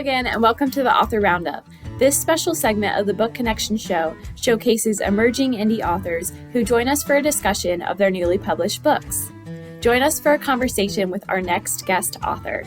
again, and welcome to the Author Roundup. This special segment of the Book Connection Show showcases emerging indie authors who join us for a discussion of their newly published books. Join us for a conversation with our next guest author.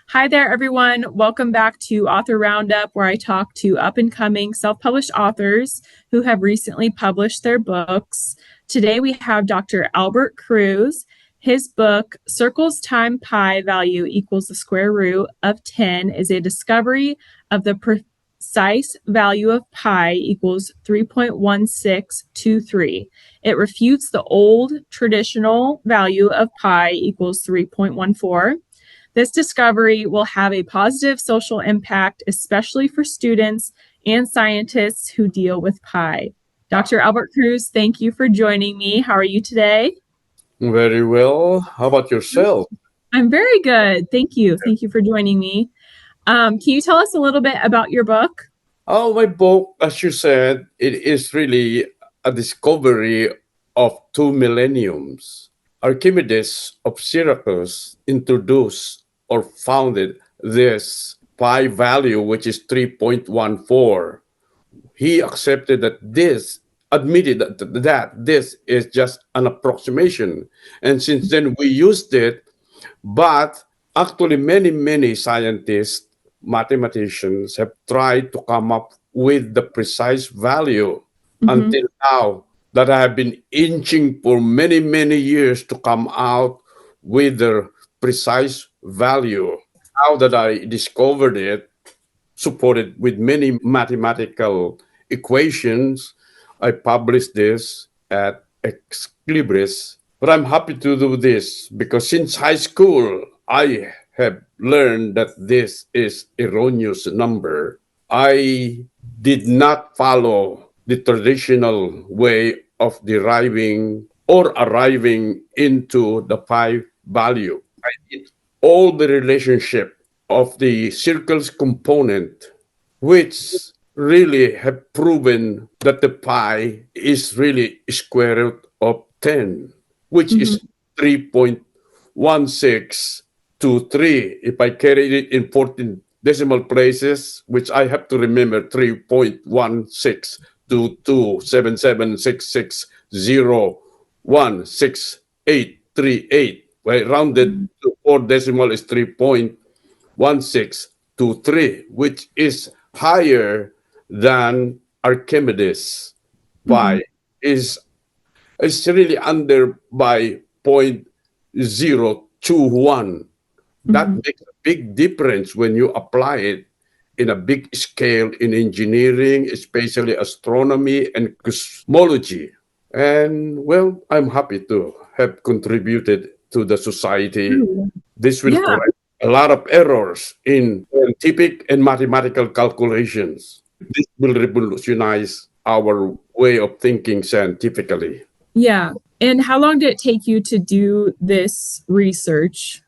Hi there, everyone. Welcome back to Author Roundup, where I talk to up-and-coming self-published authors who have recently published their books. Today we have Dr. Albert Cruz. His book, Circles Time Pi Value Equals the Square Root of 10, is a discovery of the precise value of pi equals 3.1623. It refutes the old traditional value of pi equals 3.14. This discovery will have a positive social impact, especially for students and scientists who deal with pi. Dr. Albert Cruz, thank you for joining me. How are you today? Very well. How about yourself? I'm very good. Thank you. Thank you for joining me. Can you tell us a little bit about your book? Oh, my book, as you said, it is really a discovery of two millenniums. Archimedes of Syracuse introduced or founded this pi value, which is 3.14. He accepted that admitted that this is just an approximation. And since then, we used it. But actually, many scientists, mathematicians have tried to come up with the precise value until now, that I have been inching for many years to come out with the precise value. Now that I discovered it, supported with many mathematical equations, I published this at Ex Libris. But I'm happy to do this because since high school, I have learned that this is erroneous number. I did not follow the traditional way of deriving or arriving into the pi value. I did all the relationship of the circles component, which really have proven that the pi is really square root of 10, which is 3.1623. If I carry it in 14 decimal places, which I have to remember, 3.16227766016838. Well, rounded to 4 decimal is 3.1623, which is higher than Archimedes pi. Is really under by 0.021. That makes a big difference when you apply it in a big scale in engineering, especially astronomy and cosmology. And well, I'm happy to have contributed to the society. This will correct a lot of errors in scientific and mathematical calculations. This will revolutionize our way of thinking scientifically. Yeah. And how long did it take you to do this research,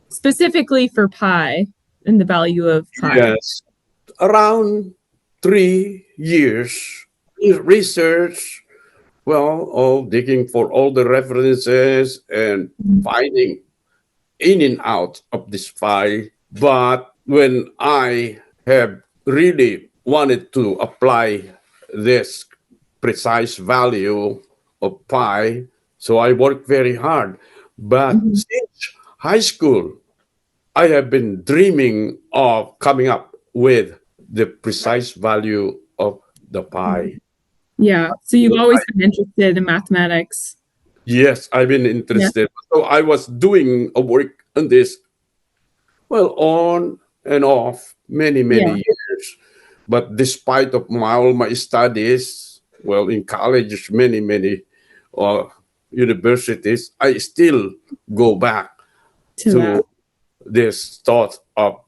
specifically for pi and the value of pi? Yes, around 3 years research. Well, all digging for all the references and finding in and out of this pi. But when I have really wanted to apply this precise value of pi, so I worked very hard. But since high school, I have been dreaming of coming up with the precise value of the pi. Yeah, so you've always been interested in mathematics. Yes, I've been interested. Yeah. So I was doing a work on this, well, on and off many years. But despite of all my studies, well, in college, many universities, I still go back to this thought of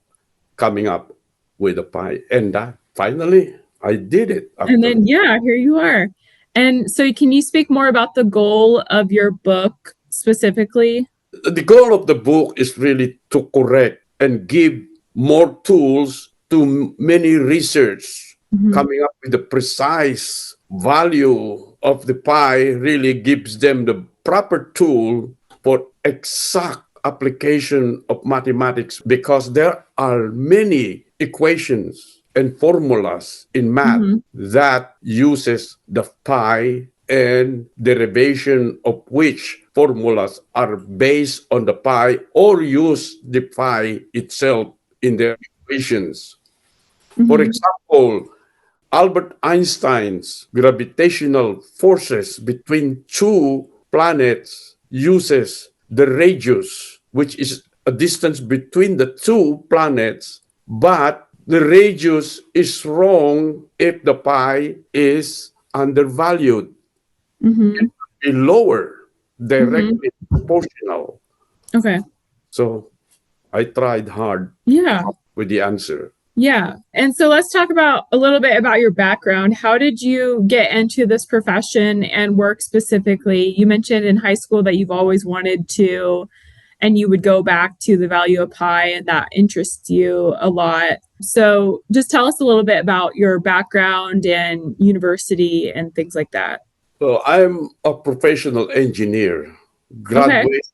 coming up with a pi. And finally, I did it. And then, here you are. And so can you speak more about the goal of your book specifically? The goal of the book is really to correct and give more tools to many research. Coming up with the precise value of the pi really gives them the proper tool for exact application of mathematics because there are many equations and formulas in math Mm-hmm. that uses the pi and derivation of which formulas are based on the pi or use the pi itself in their equations. For Mm-hmm. example, Albert Einstein's gravitational forces between two planets uses the radius, which is a distance between the two planets, but the radius is wrong if the pi is undervalued. Mm-hmm. Be lower, Mm-hmm. directly proportional. Okay. So I tried hard Yeah. with the answer. Yeah. And so let's talk about a little bit about your background. How did you get into this profession and work specifically? You mentioned in high school that you've always wanted to, and you would go back to the value of pi, and that interests you a lot. So just tell us a little bit about your background and university and things like that. So I'm a professional engineer, Okay. graduate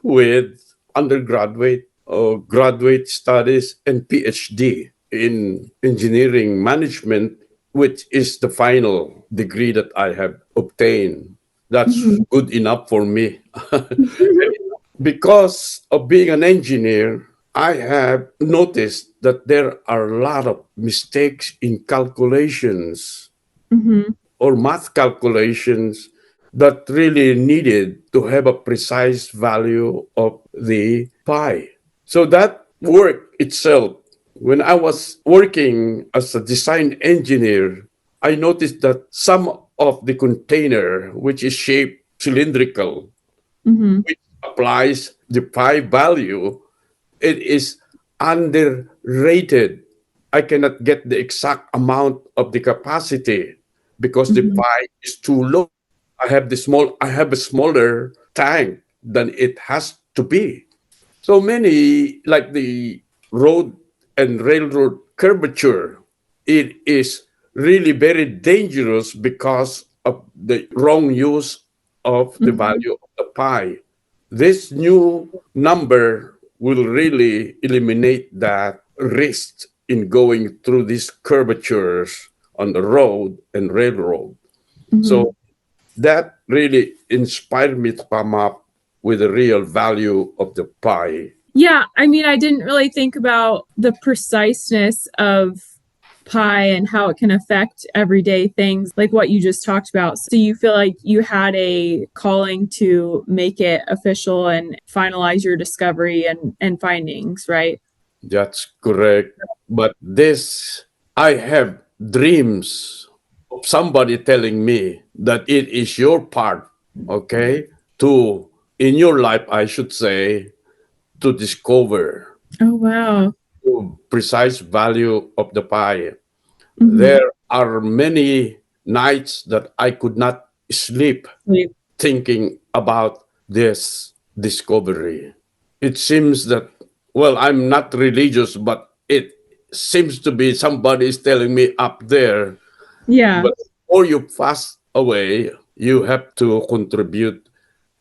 with undergraduate or graduate studies and PhD in engineering management, which is the final degree that I have obtained. That's Mm-hmm. good enough for me. Because of being an engineer, I have noticed that there are a lot of mistakes in calculations Mm-hmm. or math calculations that really needed to have a precise value of the pi. So that work itself, when I was working as a design engineer, I noticed that some of the container, which is shaped cylindrical, Mm-hmm. which applies the pi value, it is underrated. I cannot get the exact amount of the capacity because the Mm-hmm. pi is too low. I have a smaller tank than it has to be. So many like the road and railroad curvature, it is really very dangerous because of the wrong use of the Mm-hmm. value of the pi. This new number will really eliminate that risk in going through these curvatures on the road and railroad. Mm-hmm. So that really inspired me to come up with the real value of the pi. Yeah, I mean, I didn't really think about the preciseness of pi and how it can affect everyday things like what you just talked about. So you feel like you had a calling to make it official and finalize your discovery and findings, right? That's correct. But this, I have dreams of somebody telling me that it is your part, okay, to, in your life, I should say, to discover Oh, wow. the precise value of the pie. Mm-hmm. There are many nights that I could not sleep thinking about this discovery. It seems that, well, I'm not religious, but it seems to be somebody is telling me up there. Yeah. But before you pass away, you have to contribute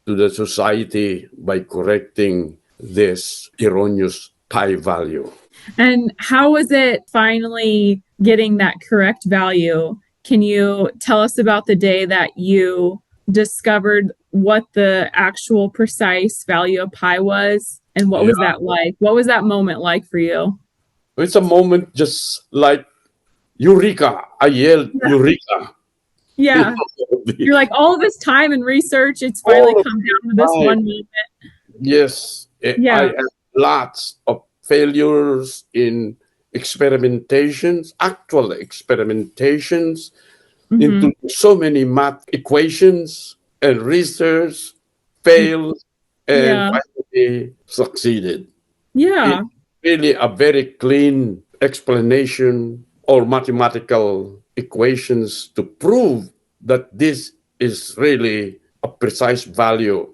to the society by correcting this erroneous pi value. And how was it finally getting that correct value? Can you tell us about the day that you discovered what the actual precise value of pi was? And what was Yeah, that like? What was that moment like for you? it's a moment just like Eureka. I yelled Yeah. Eureka. You Yeah. know, You're like, all this time and research, it's finally all of come the down to this time. one moment. Yes, I Yeah. have lots of failures in experimentations, actual experimentations, Mm-hmm. into so many math equations and research failed and Yeah. finally succeeded. It's Yeah. really a very clean explanation or mathematical equations to prove that this is really a precise value.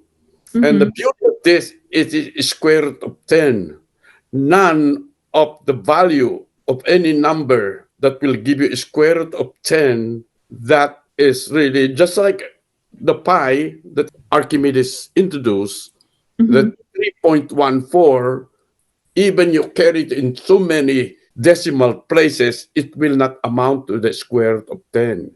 And the Mm-hmm. beauty of this is it is square root of 10. None of the value of any number that will give you a square root of 10, that is really just like the pi that Archimedes introduced, Mm-hmm. the 3.14, even you carry it in so many decimal places, it will not amount to the square root of 10.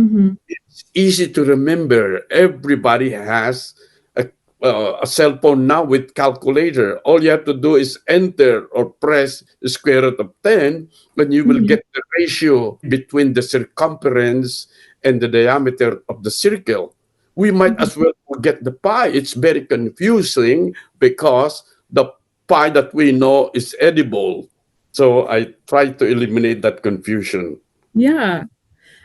Mm-hmm. It's easy to remember. Everybody has a cell phone now with calculator. All you have to do is enter or press the square root of 10, and you will Mm-hmm. get the ratio between the circumference and the diameter of the circle. We might Mm-hmm. as well forget the pi. It's very confusing because the pi that we know is edible. So I try to eliminate that confusion. Yeah.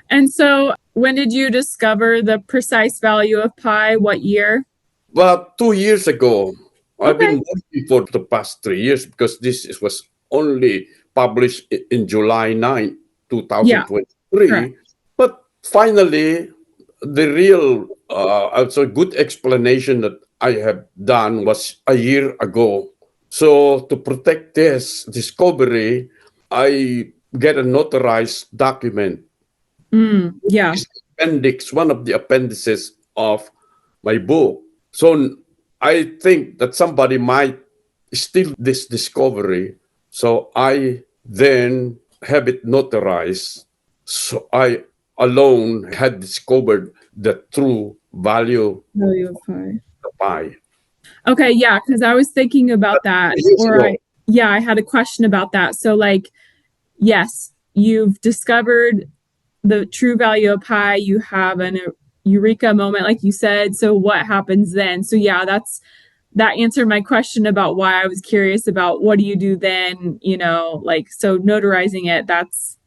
And so when did you discover the precise value of pi? What year? Well, 2 years ago, I've Okay. been working for the past 3 years because was only published in July 9, Yeah, correct. 2023. But finally, the real, also good explanation that I have done was a year ago. So to protect this discovery, I get a notarized document. Yeah. It's appendix, one of the appendices of my book. So I think that somebody might steal this discovery. So I then have it notarized. So I alone had discovered the true value Value of pi. of pi. Okay, yeah, because I was thinking about that, Years or ago. I had a question about that. So, like, yes, you've discovered the true value of pi. You have an eureka moment, like you said. So, what happens then? So, yeah, that answered my question about why I was curious about what do you do then, like, so notarizing it, that's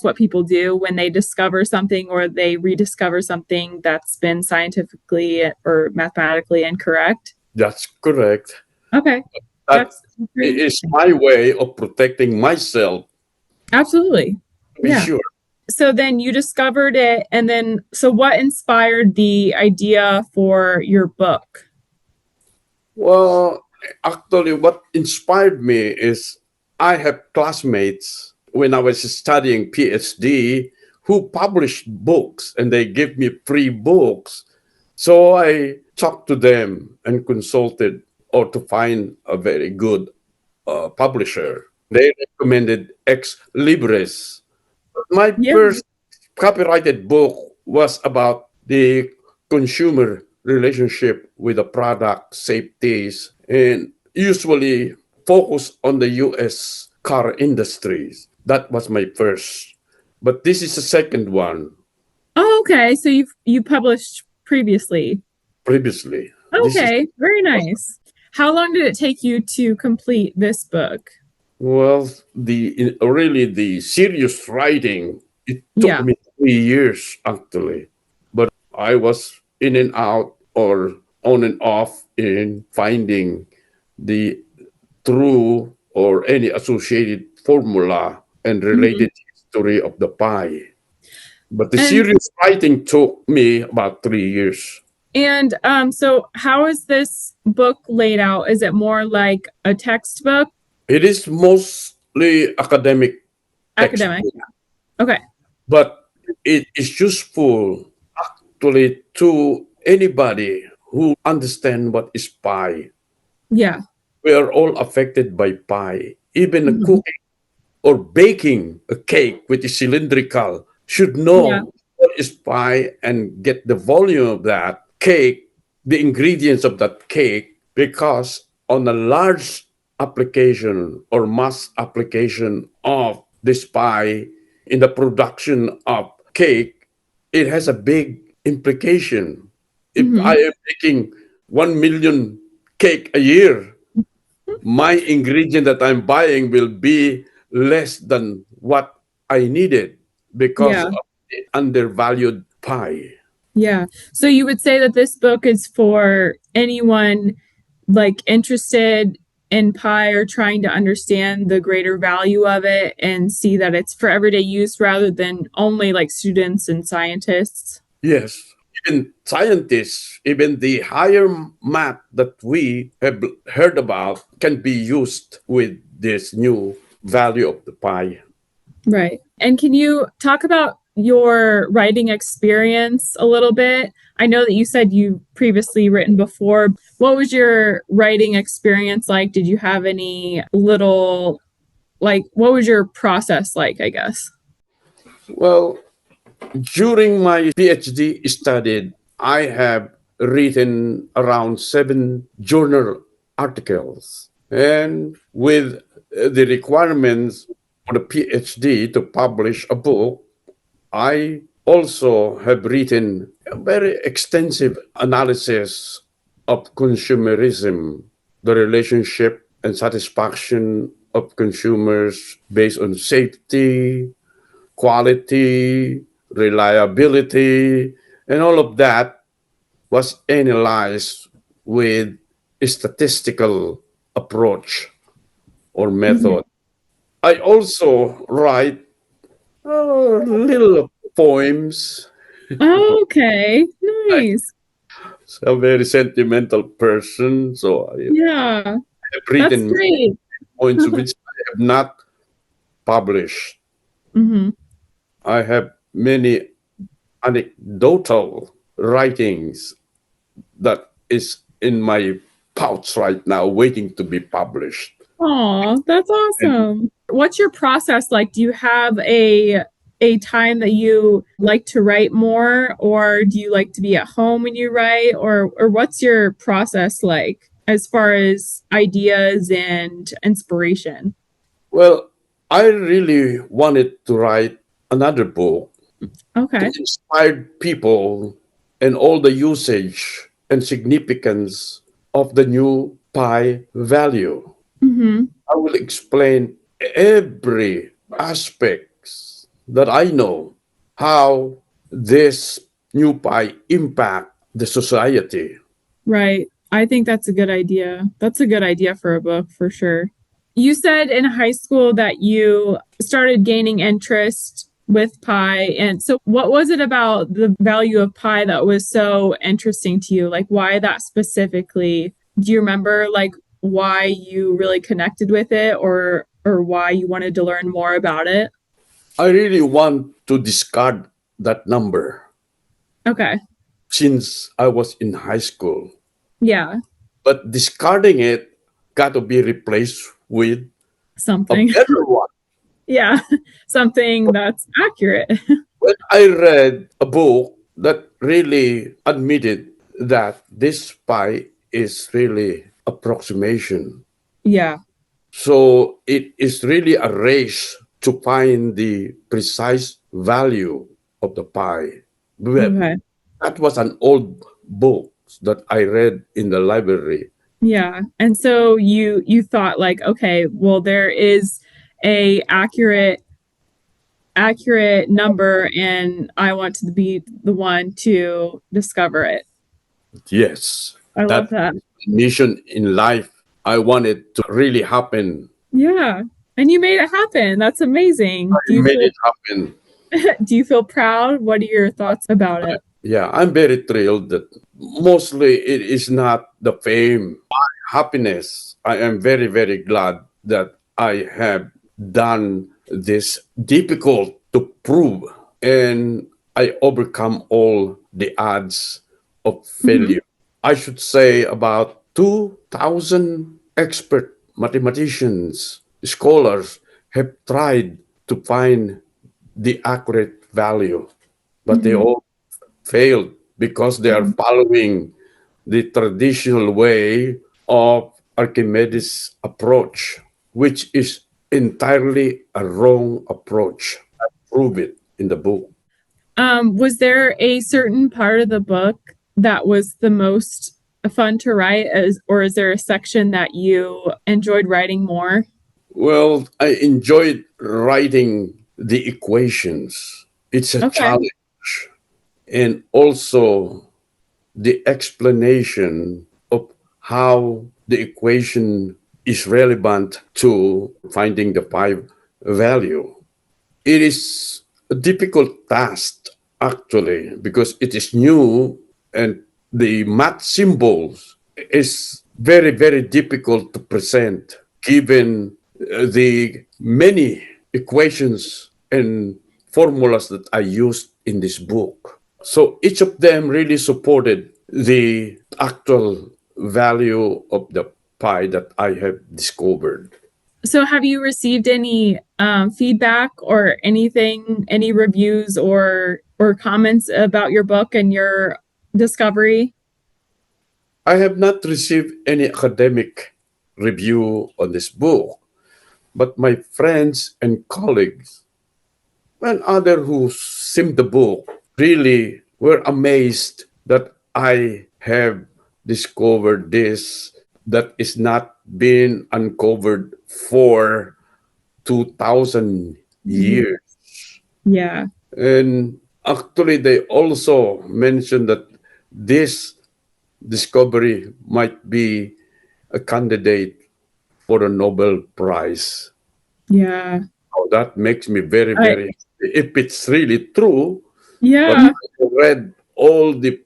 what people do when they discover something or they rediscover something that's been scientifically or mathematically incorrect. That's correct. Okay. That That's very is interesting. my way of protecting myself, Absolutely. to be Yeah. sure. So then you discovered it, and then so what inspired the idea for your book? Well, actually, what inspired me is I have classmates when I was studying PhD who published books and they give me free books. So I talked to them and consulted or to find a very good publisher. They recommended Ex Libris. My Yeah. first copyrighted book was about the consumer relationship with the product safeties and usually focus on the US car industries. That was my first. But this is the second one Oh, okay. So you published previously. previously. This is Okay, very nice. How long did it take you to complete this book? well the really the serious writing. It took Yeah. me 3 years actually, but I was in and out or on and off in finding the true or any associated formula and Mhm. related history of the pie. But the And serious writing took me about 3 years. so how is this book laid out? Is it more like a textbook? It is mostly academic Academic. textbook, Okay. but it is useful actually to anybody who understand what is pie. Yeah. We are all affected by pie. Even Mhm. cooking or baking a cake which is cylindrical should Yeah. know what is pie and get the volume of that cake, the ingredients of that cake, because on a large application or mass application of this pie in the production of cake, it has a big implication. If I Hmm. am making 1 million cake a year, my ingredient that I'm buying will be less than what I needed because Yeah. of the undervalued pie. Yeah. So you would say that this book is for anyone like interested in pie or trying to understand the greater value of it and see that it's for everyday use rather than only like students and scientists. Yes, even scientists, even the higher math that we have heard about can be used with this new value of the pie. Right. And can you talk about your writing experience a little bit. I know that you said you previously written before. What was your writing experience like? Did you have any little, like, what was your process like, I guess? Well, during my PhD study, I have written around 7 journal articles. And with the requirements for the PhD to publish a book, I also have written a very extensive analysis of consumerism, the relationship and satisfaction of consumers based on safety, quality, reliability, and all of that was analyzed with a statistical approach or Mhm. method. I also write little poems. Okay, I'm nice. a very sentimental person, so I Yeah, have that's written great. poems which I have not published. Hmm. I have many anecdotal writings that is in my pouch right now, waiting to be published. Oh, that's And awesome. What's your process like? Do you have a time that you like to write more, or do you like to be at home when you write, or what's your process like as far as ideas and inspiration? well, I really wanted to write another book to Okay. inspire people and all the usage and significance of the new pi value. Mm-hmm. I will explain every aspects that I know how this new pi impact the society. Right. I think that's a good idea. That's a good idea for a book for sure. You said in high school that you started gaining interest with pie. And so, what was it about the value of pie that was so interesting to you? Like, why that specifically? Do you remember, like, why you really connected with it, or why you wanted to learn more about it? I really want to discard that number Okay. since I was in high school. Yeah. But discarding it got to be replaced with a Something. better one. Yeah. Something that's accurate. When I read a book that really admitted that this pi is really approximation. Yeah. So it is really a race to find the precise value of the pi. Okay. That was an old book that I read in the library. Yeah. And so you thought like, okay, well there is a accurate number and I want to be the one to discover it. Yes, I love that that. mission in life, I want it to really happen. Yeah. And you made it happen. That's amazing. I made it happen. Do you feel proud? What are your thoughts about it? Yeah, I'm very thrilled that mostly it is not the fame, my happiness. I am very, very glad that I have done this difficult to prove and I overcome all the odds of Mhm. failure. I should say about 2,000 expert mathematicians, scholars have tried to find the accurate value, but they Mhm. all failed because they are Mhm. following the traditional way of Archimedes' approach, which is entirely a wrong approach. I prove it in the book. Was there a certain part of the book that was the most fun to write, or is there a section that you enjoyed writing more? Well, I enjoyed writing the equations. It's a Okay. challenge. And also the explanation of how the equation is relevant to finding the pi value. It is a difficult task actually because it is new and the math symbols is very very difficult to present given the many equations and formulas that I used in this book. So each of them really supported the actual value of the pi that I have discovered. So have you received any feedback or anything, any reviews or comments about your book and your discovery? I have not received any academic review on this book, but my friends and colleagues and others who seen the book really were amazed that I have discovered this that is not being uncovered for 2000 Mhm. years. Yeah. And actually, they also mentioned that this discovery might be a candidate for a Nobel Prize. Yeah. Oh, that makes me very, I very happy if it's really true. But yeah. I read all the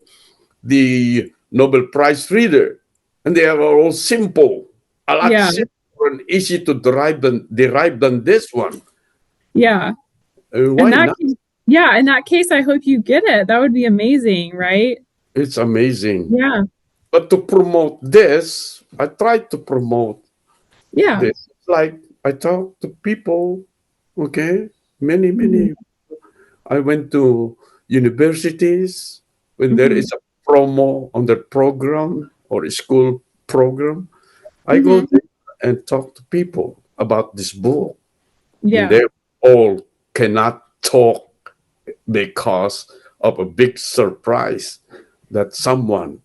Nobel Prize reader, and they are all simple, a lot Yeah. simpler and easy to derive than this one. Yeah. In Why that not? case, yeah, in that case, I hope you get it. That would be amazing, right? It's amazing. Yeah. But to promote this, I tried to promote Yeah. this. Like I talk to people, okay, many, Mhm. many. I went to universities when there Mhm. is a promo on the program or a school program. I go Mhm. there and talk to people about this book, and Yeah. they all cannot talk because of a big surprise that someone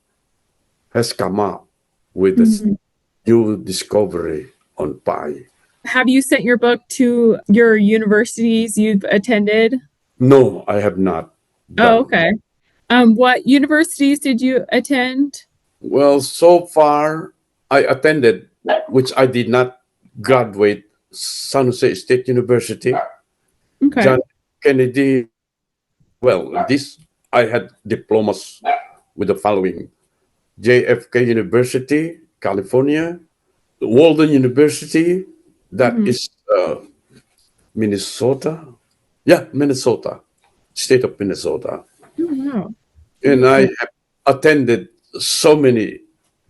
has come up with this Mhm. new discovery on pi. Have you sent your book to your universities you've attended? No, I have not Oh, done. okay. What universities did you attend? Well, so far I attended, which I did not graduate, San Jose State University, Okay. John Kennedy. Well, this I had diplomas with the following: JFK University, California, Walden University, that Mhm. is Minnesota. Yeah, Minnesota, state of Minnesota. Oh, wow. And I Yeah. have attended so many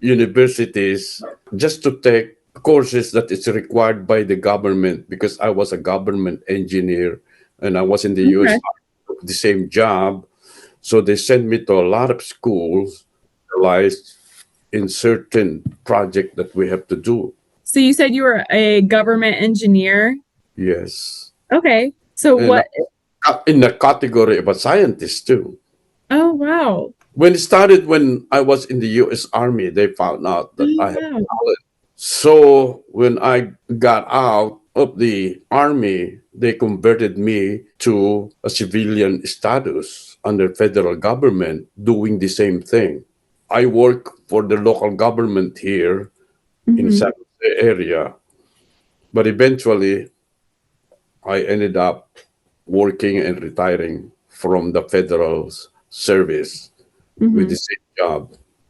universities just to take courses that is required by the government because I was a government engineer and I was in the US Okay. the same job. So they sent me to a lot of schools specialized in certain project that we have to do. So you said you were a government engineer. Yes. Okay. So And what? in the category of a scientist too. Oh, wow. When it started, when I was in the US Army, they found out that Oh, I have wow. talent. So when I got out of the Army, they converted me to a civilian status under federal government doing the same thing. I work for the local government here in Hmm. San Jose area, but eventually I ended up working and retiring from the federal service with Hmm. the same job.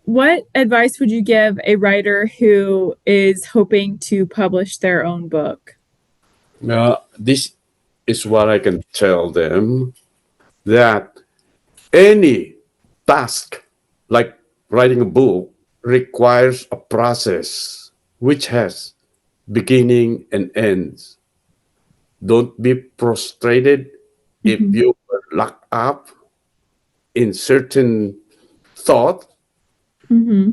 What advice would you give a writer who is hoping to publish their own book? Now, this is what I can tell them that any task like writing a book requires a process which has beginning and ends. Don't be frustrated if Hmm. you are locked up in certain thought. Hmm.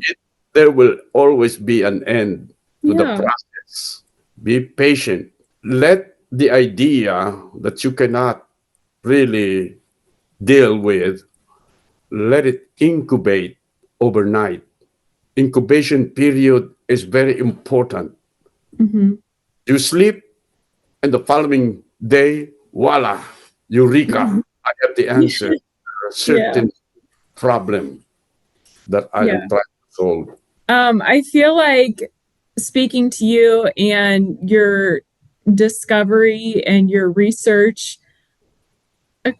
There will always be an end to the Yeah. process. Be patient. Let the idea that you cannot really deal with, let it incubate overnight. Incubation period is very important. Hmm. You sleep, and the following day, voila, eureka, I have the answer to a Yeah. certain problem that I am Yeah. trying to solve. I feel like speaking to you and your discovery and your research,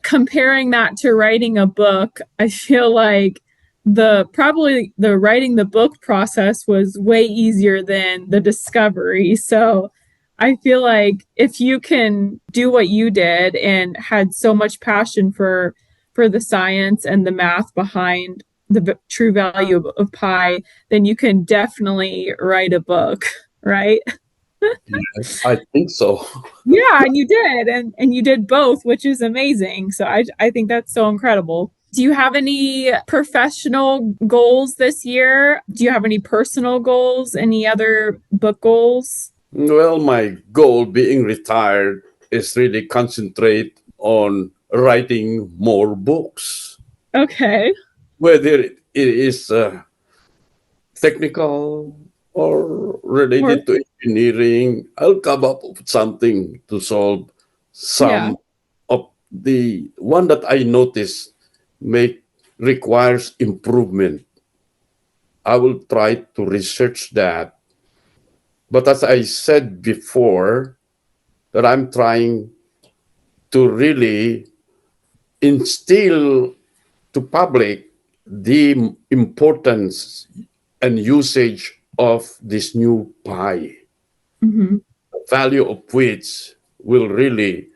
comparing that to writing a book, I feel like the writing the book process was way easier than the discovery. So I feel like if you can do what you did and had so much passion for the science and the math behind the true value of pi, then you can definitely write a book, right? Yes, I think so. Yeah, and you did, and you did both, which is amazing. So I think that's so incredible. Do you have any professional goals this year? Do you have any personal goals? Any other book goals? Well, my goal being retired is really concentrate on writing more books, Okay. whether it is technical or Or related to engineering. I'll come up with something to solve yeah. some of the one that I notice make requires improvement. I will try to research that. But as I said before, that I'm trying to really instill to public the importance and usage of this new pi, Hmm. the value of which will really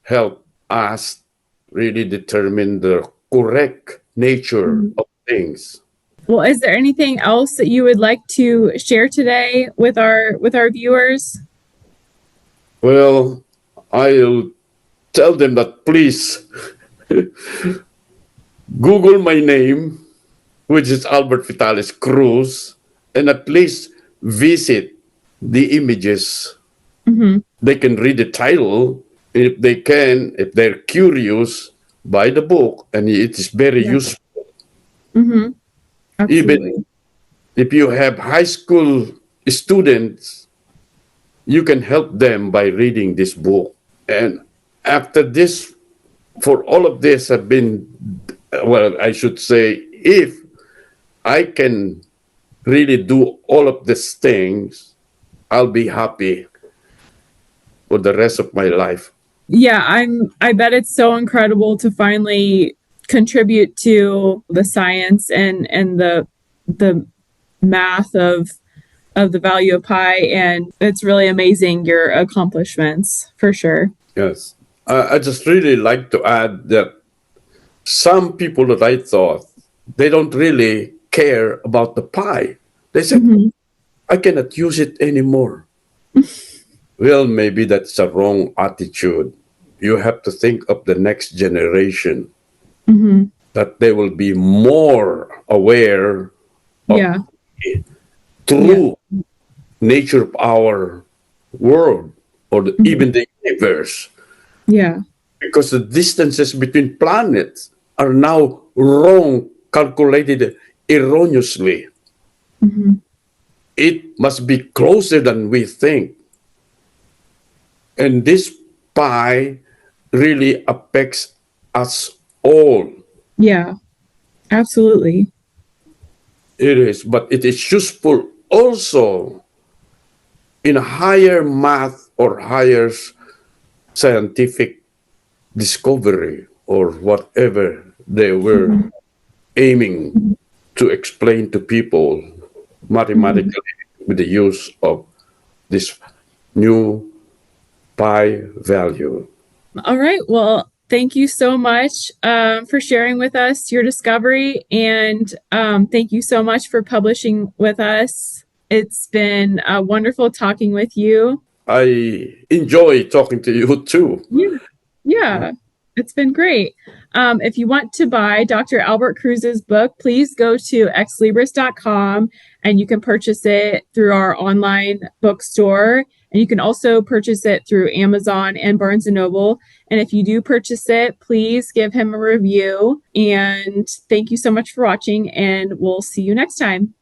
help us really determine the correct nature Hmm. of things. Well, is there anything else that you would like to share today with our viewers? Well, I'll tell them that please Google my name, which is Albert Vitales Cruz, and at least visit the images. Hmm. They can read the title. If they can, if they're curious, buy the book, and it is very Yeah. useful. Hmm. Even Absolutely. if you have high school students, you can help them by reading this book. And after this, for all of this have been, well, I should say, if I can really do all of these things, I'll be happy for the rest of my life. Yeah, I bet it's so incredible to finally contribute to the science and the math of the value of pi, and it's really amazing your accomplishments for sure. Yes. I just really like to add that some people that I thought they don't really care about the pie. They said, Hmm. I cannot use it anymore. Well, maybe that's a wrong attitude. You have to think of the next generation Hmm. that they will be more aware of Yeah. the Yeah. true nature of our world or Hmm. even the universe, Yeah. because the distances between planets are now wrong, calculated erroneously. Hmm. It must be closer than we think. And this pi really affects us all. Yeah. Absolutely. It is, but it is useful also in higher math or higher scientific discovery or whatever they were Hmm. aiming to explain to people Hmm. mathematically with the use of this new pi value. All right. Well, thank you so much for sharing with us your discovery, and thank you so much for publishing with us. It's been wonderful talking with you. I enjoy talking to you too. Yeah. Yeah, it's been great. If you want to buy Dr. Albert Cruz's book, please go to xlibris.com and you can purchase it through our online bookstore. And you can also purchase it through Amazon and Barnes and Noble. And if you do purchase it, please give him a review. And thank you so much for watching, and we'll see you next time.